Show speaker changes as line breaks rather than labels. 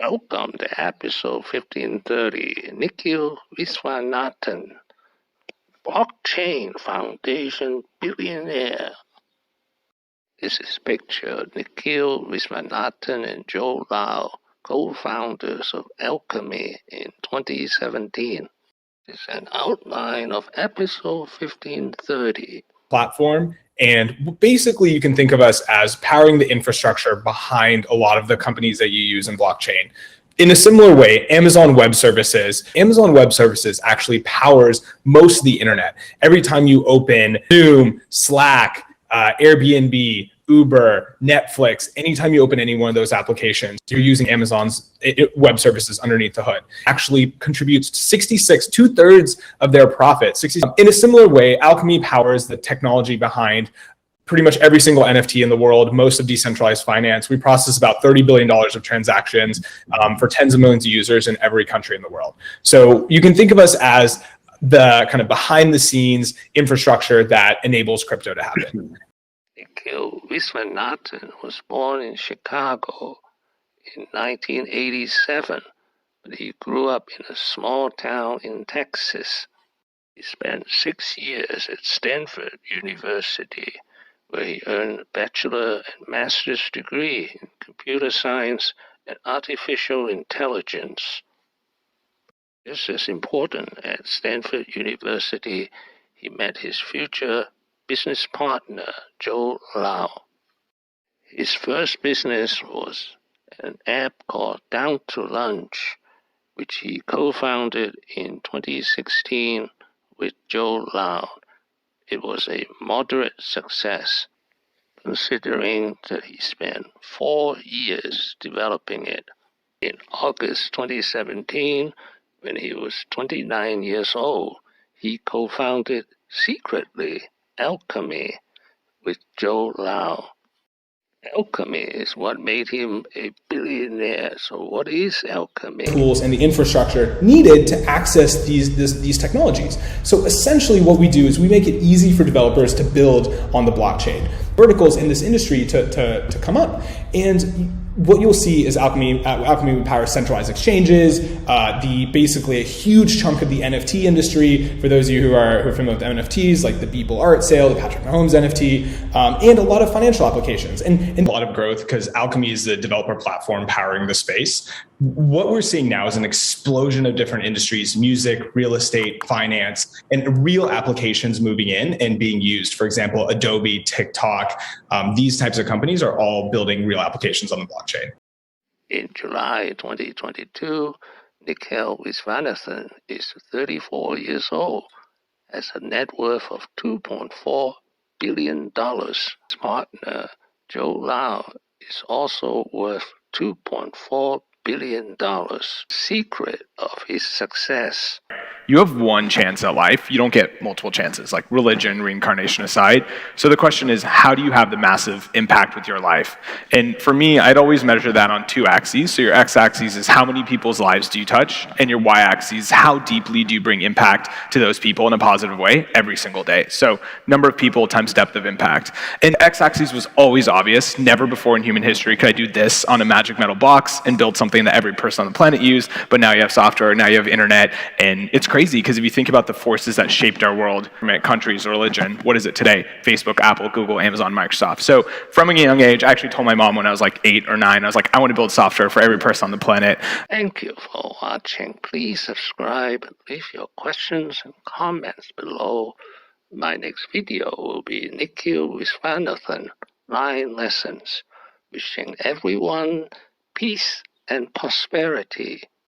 Welcome to episode 1530. Nikhil Viswanathan, Blockchain Foundation billionaire. This is picture Nikhil Viswanathan and Joe Lau, co-founders of Alchemy in 2017. It's an outline of episode 1530.
Platform. And basically, you can think of us as powering the infrastructure behind a lot of the companies that you use in blockchain. In a similar way, Amazon Web Services actually powers most of the internet. Every time you open Zoom, Slack, Airbnb, Uber, Netflix, anytime you open any one of those applications, you're using Amazon's web services underneath the hood. Actually contributes 2/3 of their profit. In a similar way, Alchemy powers the technology behind pretty much every single NFT in the world, most of decentralized finance. We process about $30 billion of transactions for tens of millions of users in every country in the world. So you can think of us as the kind of behind the scenes infrastructure that enables crypto to happen.
Nikhil Viswanathan was born in Chicago in 1987, but he grew up in a small town in Texas. He spent 6 years at Stanford University, where he earned a bachelor and master's degree in computer science and artificial intelligence. Just as important, at Stanford University, he met his future business partner, Joe Lau. His first business was an app called Down to Lunch, which he co-founded in 2016 with Joe Lau. It was a moderate success, considering that he spent 4 years developing it. In August 2017, when he was 29 years old, he co-founded secretly Alchemy with Joe Lau. Alchemy is what made him a billionaire. So what is Alchemy?
Tools and the infrastructure needed to access these technologies. So essentially what we do is we make it easy for developers to build on the blockchain. Verticals in this industry to come up. And what you'll see is Alchemy powers centralized exchanges, basically a huge chunk of the NFT industry. For those of you who are familiar with NFTs, like the Beeple art sale, the Patrick Mahomes NFT, and a lot of financial applications. And a lot of growth because Alchemy is the developer platform powering the space. What we're seeing now is an explosion of different industries, music, real estate, finance, and real applications moving in and being used. For example, Adobe, TikTok, these types of companies are all building real applications on the blockchain.
In July 2022, Nikhil Viswanathan is 34 years old, has a net worth of $2.4 billion. His partner, Joe Lau, is also worth $2.4 billion. Secret of his success.
You have one chance at life. You don't get multiple chances, like religion, reincarnation aside. So the question is, how do you have the massive impact with your life? And for me, I'd always measure that on 2 axes. So your x-axis is how many people's lives do you touch? And your y-axis, how deeply do you bring impact to those people in a positive way every single day? So number of people times depth of impact. And x-axis was always obvious. Never before in human history could I do this on a magic metal box and build something that every person on the planet used. But now you have software, now you have internet, and it's crazy because if you think about the forces that shaped our world, countries, religion, what is it today? Facebook, Apple, Google, Amazon, Microsoft. So from a young age, I actually told my mom when I was like 8 or 9, I was like, I want to build software for every person on the planet.
Thank you for watching. Please subscribe and leave your questions and comments below. My next video will be Nikhil Viswanathan, 9 lessons. Wishing everyone peace and prosperity.